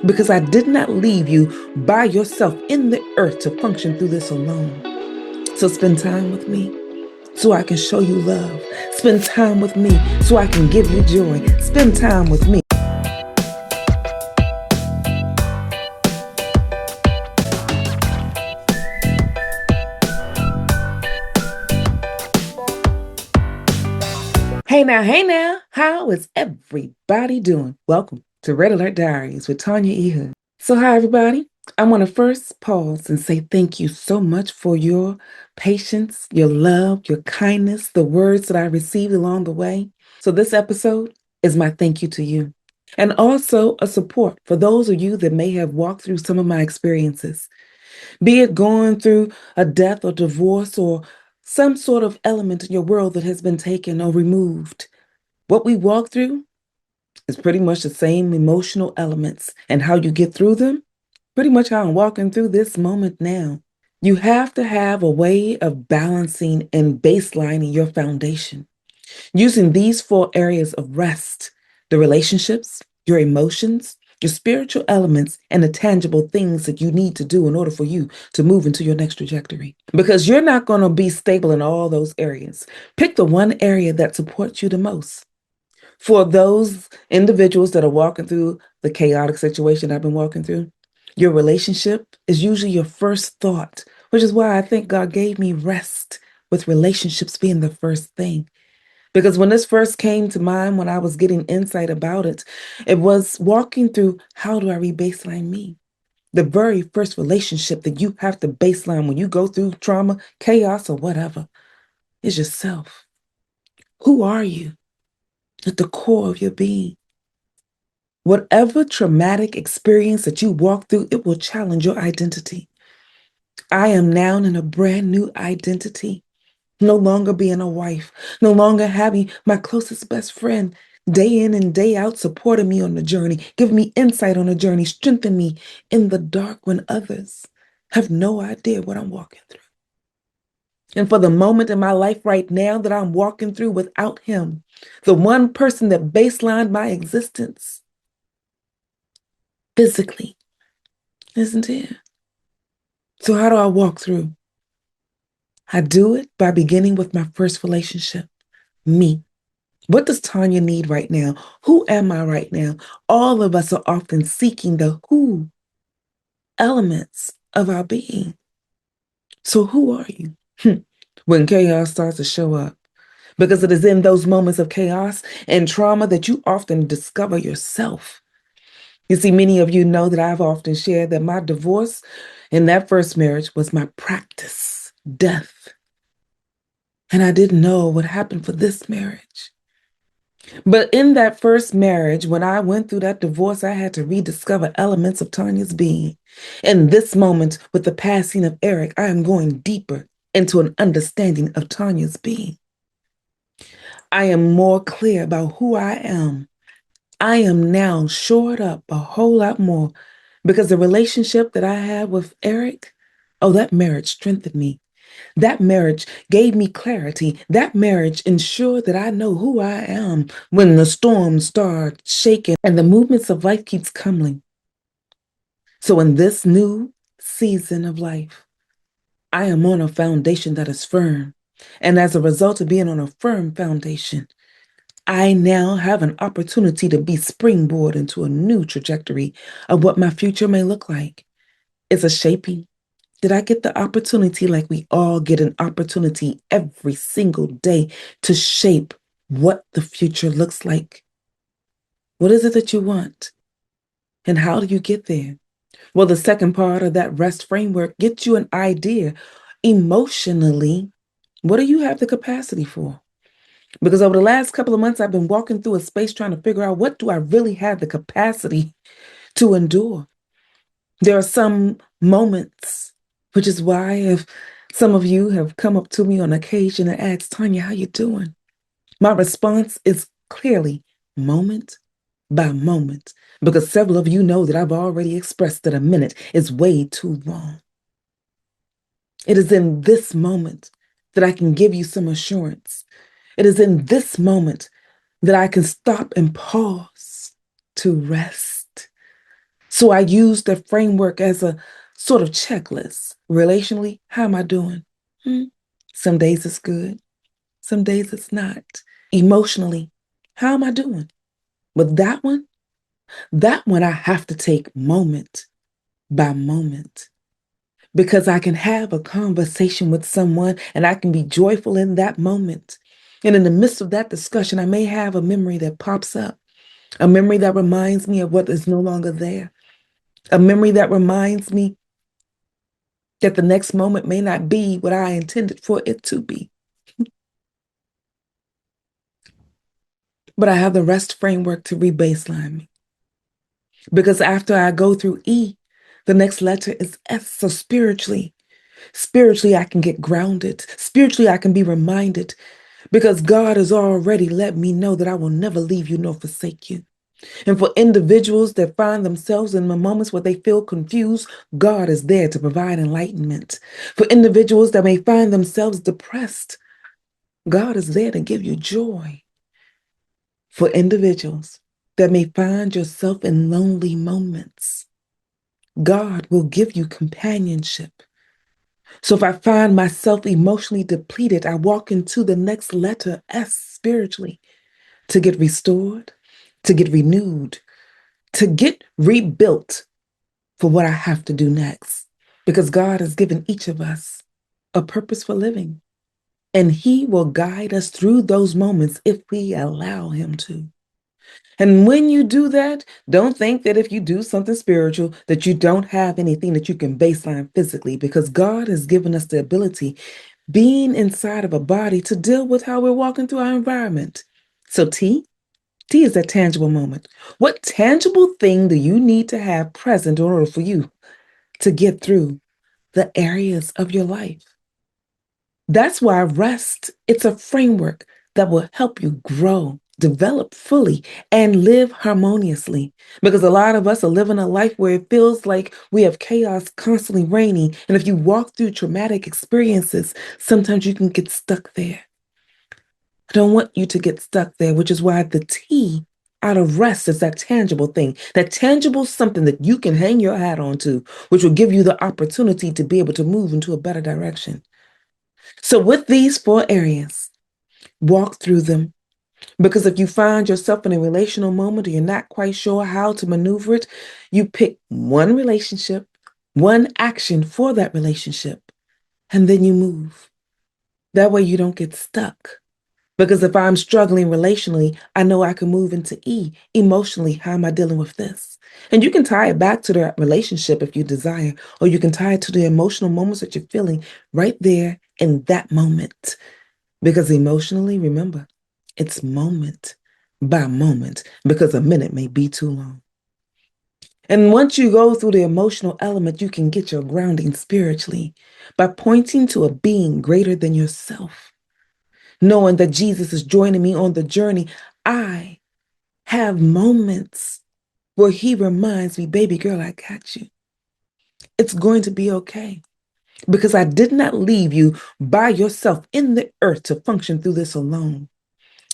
because I did not leave you by yourself in the earth to function through this alone. So spend time with me so I can show you love. Spend time with me so I can give you joy. Spend time with me. Hey now, how is everybody doing? Welcome to Red Alert Diaries with Tanya Ehud. So, hi everybody. I want to first pause and say thank you so much for your patience, your love, your kindness, the words that I received along the way. So, this episode is my thank you to you. And also a support for those of you that may have walked through some of my experiences, be it going through a death or divorce or some sort of element in your world that has been taken or removed. What we walk through is pretty much the same emotional elements, and how you get through them, pretty much how I'm walking through this moment now. You have to have a way of balancing and baselining your foundation using these four areas of rest: the relationships, your emotions, your spiritual elements, and the tangible things that you need to do in order for you to move into your next trajectory. Because you're not going to be stable in all those areas. Pick the one area that supports you the most. For those individuals that are walking through the chaotic situation I've been walking through, your relationship is usually your first thought, which is why I think God gave me rest, with relationships being the first thing. Because when this first came to mind, when I was getting insight about it, it was walking through, how do I rebaseline me? The very first relationship that you have to baseline when you go through trauma, chaos, or whatever is yourself. Who are you at the core of your being? Whatever traumatic experience that you walk through, it will challenge your identity. I am now in a brand new identity. No longer being a wife, no longer having my closest best friend day in and day out supporting me on the journey, giving me insight on the journey, strengthening me in the dark when others have no idea what I'm walking through. And for the moment in my life right now that I'm walking through without him, the one person that baselined my existence physically isn't here. So how do I walk through? I do it by beginning with my first relationship, me. What does Tanya need right now? Who am I right now? All of us are often seeking the who elements of our being. So who are you? When chaos starts to show up. Because it is in those moments of chaos and trauma that you often discover yourself. You see, many of you know that I've often shared that my divorce in that first marriage was my practice, death. And I didn't know what happened for this marriage. But in that first marriage, when I went through that divorce, I had to rediscover elements of Tanya's being. In this moment, with the passing of Eric, I am going deeper into an understanding of Tanya's being. I am more clear about who I am. I am now shored up a whole lot more, because the relationship that I had with Eric, oh, that marriage strengthened me. That marriage gave me clarity. That marriage ensured that I know who I am when the storms start shaking and the movements of life keeps coming. So in this new season of life, I am on a foundation that is firm. And as a result of being on a firm foundation, I now have an opportunity to be springboard into a new trajectory of what my future may look like. It's a shaping. Did I get the opportunity, like we all get an opportunity every single day, to shape what the future looks like? What is it that you want? And how do you get there? Well, the second part of that rest framework gets you an idea emotionally. What do you have the capacity for? Because over the last couple of months, I've been walking through a space trying to figure out, what do I really have the capacity to endure? There are some moments, which is why if some of you have come up to me on occasion and asked, Tanya, how you doing? My response is clearly moment by moment, because several of you know that I've already expressed that a minute is way too long. It is in this moment that I can give you some assurance. It is in this moment that I can stop and pause to rest. So I use the framework as a sort of checklist. Relationally, how am I doing? Hmm. Some days it's good, some days it's not. Emotionally, how am I doing? But that one I have to take moment by moment because I can have a conversation with someone and I can be joyful in that moment. And in the midst of that discussion, I may have a memory that pops up, a memory that reminds me of what is no longer there, a memory that reminds me that the next moment may not be what I intended for it to be. But I have the rest framework to rebaseline me. Because after I go through E, the next letter is S. So spiritually, I can get grounded. Spiritually, I can be reminded because God has already let me know that I will never leave you nor forsake you. And for individuals that find themselves in the moments where they feel confused, God is there to provide enlightenment. For individuals that may find themselves depressed, God is there to give you joy. For individuals that may find yourself in lonely moments, God will give you companionship. So if I find myself emotionally depleted, I walk into the next letter, S, spiritually, to get restored, to get renewed, to get rebuilt for what I have to do next. Because God has given each of us a purpose for living, and He will guide us through those moments if we allow Him to. And when you do that, don't think that if you do something spiritual that you don't have anything that you can baseline physically, because God has given us the ability, being inside of a body, to deal with how we're walking through our environment. So T is that tangible moment. What tangible thing do you need to have present in order for you to get through the areas of your life? That's why rest, it's a framework that will help you grow, develop fully, and live harmoniously. Because a lot of us are living a life where it feels like we have chaos constantly reigning. And if you walk through traumatic experiences, sometimes you can get stuck there. I don't want you to get stuck there, which is why the T out of rest is that tangible thing, that tangible something that you can hang your hat onto, which will give you the opportunity to be able to move into a better direction. So, with these four areas, walk through them. Because if you find yourself in a relational moment or you're not quite sure how to maneuver it, you pick one relationship, one action for that relationship, and then you move. That way you don't get stuck. Because if I'm struggling relationally, I know I can move into E. Emotionally, how am I dealing with this? And you can tie it back to the relationship if you desire, or you can tie it to the emotional moments that you're feeling right there in that moment. Because emotionally, remember, it's moment by moment, because a minute may be too long. And once you go through the emotional element, you can get your grounding spiritually by pointing to a being greater than yourself. Knowing that Jesus is joining me on the journey, I have moments where He reminds me, baby girl, I got you. It's going to be okay because I did not leave you by yourself in the earth to function through this alone.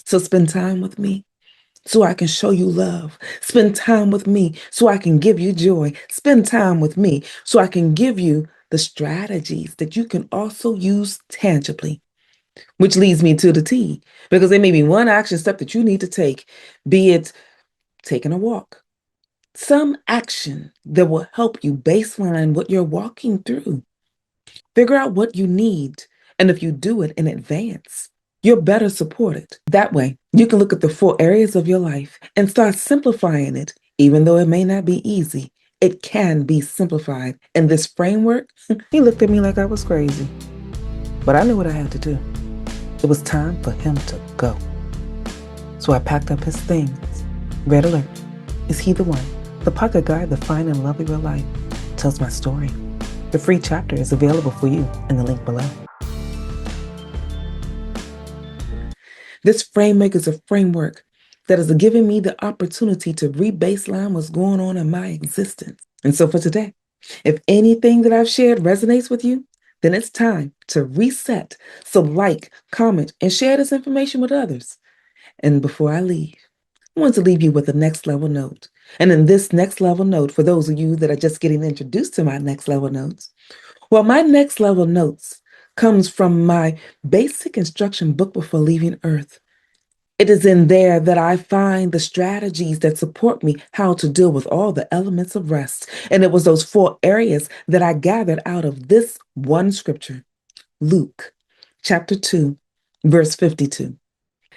So spend time with me so I can show you love. Spend time with me so I can give you joy. Spend time with me so I can give you the strategies that you can also use tangibly. Which leads me to the T, because there may be one action step that you need to take, be it taking a walk, some action that will help you baseline what you're walking through. Figure out what you need, and if you do it in advance, you're better supported. That way, you can look at the four areas of your life and start simplifying it, even though it may not be easy. It can be simplified. In this framework, he looked at me like I was crazy, but I knew what I had to do. It was time for him to go. So I packed up his things. Red alert. Is he the one? The pocket guide, the find and love of your life, tells my story. The free chapter is available for you in the link below. This framework is a framework that has given me the opportunity to re-baseline what's going on in my existence. And so for today, if anything that I've shared resonates with you, then it's time to reset. So like, comment, and share this information with others. And before I leave, I want to leave you with a next level note. And in this next level note, for those of you that are just getting introduced to my next level notes, well, my next level notes comes from my basic instruction book before leaving Earth. It is in there that I find the strategies that support me how to deal with all the elements of rest. And it was those 4 areas that I gathered out of this one scripture, Luke chapter 2, verse 52.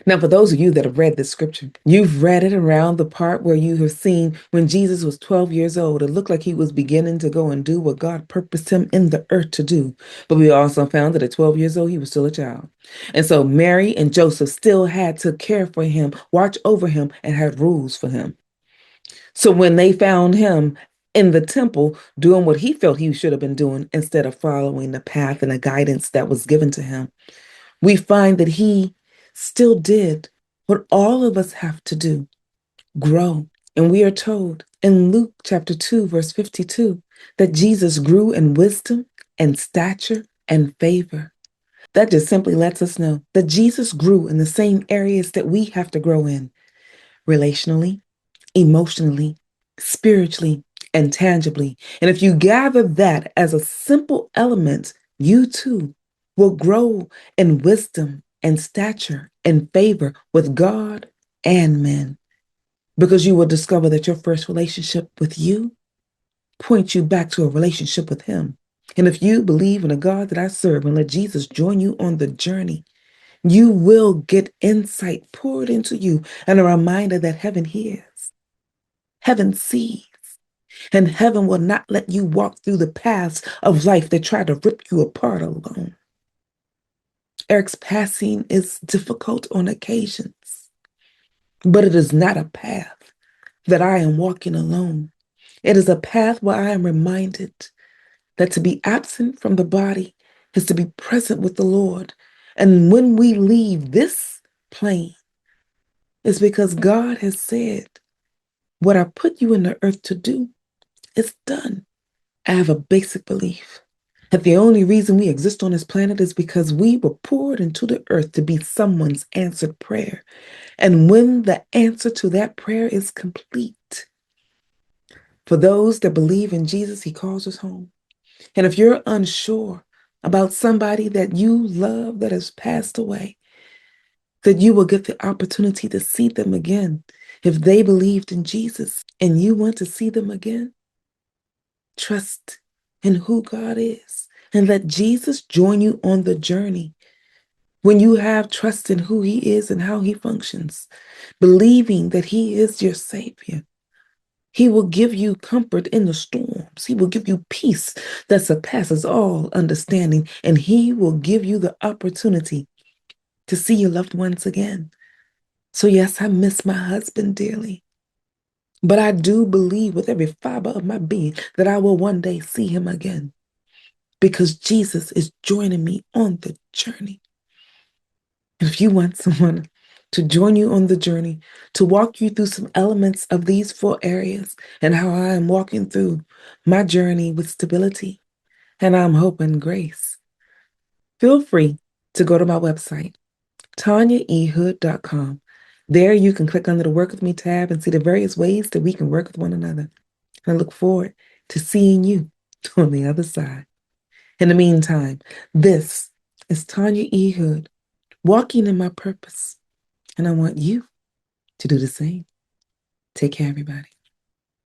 Now, for those of you that have read this scripture, you've read it around the part where you have seen when Jesus was 12 years old. It looked like he was beginning to go and do what God purposed him in the earth to do. But we also found that at 12 years old, he was still a child. And so Mary and Joseph still had to care for him, watch over him, and had rules for him. So when they found him in the temple doing what he felt he should have been doing instead of following the path and the guidance that was given to him, we find that he still did what all of us have to do, grow. And we are told in Luke chapter 2, verse 52, that Jesus grew in wisdom and stature and favor. That just simply lets us know that Jesus grew in the same areas that we have to grow in, relationally, emotionally, spiritually, and tangibly. And if you gather that as a simple element, you too will grow in wisdom and stature and favor with God and men, because you will discover that your first relationship with you points you back to a relationship with Him. And if you believe in a God that I serve and let Jesus join you on the journey, you will get insight poured into you and a reminder that heaven hears, heaven sees, and heaven will not let you walk through the paths of life that try to rip you apart alone. Eric's passing is difficult on occasions, but it is not a path that I am walking alone. It is a path where I am reminded that to be absent from the body is to be present with the Lord. And when we leave this plane, it's because God has said, what I put you in the earth to do is done. I have a basic belief that the only reason we exist on this planet is because we were poured into the earth to be someone's answered prayer. And when the answer to that prayer is complete, for those that believe in Jesus, He calls us home. And if you're unsure about somebody that you love that has passed away, that you will get the opportunity to see them again. If they believed in Jesus and you want to see them again, trust in who God is and let Jesus join you on the journey. When you have trust in who He is and how He functions, believing that He is your Savior, He will give you comfort in the storms. He will give you peace that surpasses all understanding, and He will give you the opportunity to see your loved ones again. So yes, I miss my husband dearly, but I do believe with every fiber of my being that I will one day see him again, because Jesus is joining me on the journey. If you want someone to join you on the journey, to walk you through some elements of these 4 areas and how I am walking through my journey with stability and I'm hoping grace, feel free to go to my website, tanyaehood.com. There you can click under the Work With Me tab and see the various ways that we can work with one another. And I look forward to seeing you on the other side. In the meantime, this is Tanya E. Hood, walking in my purpose. And I want you to do the same. Take care, everybody.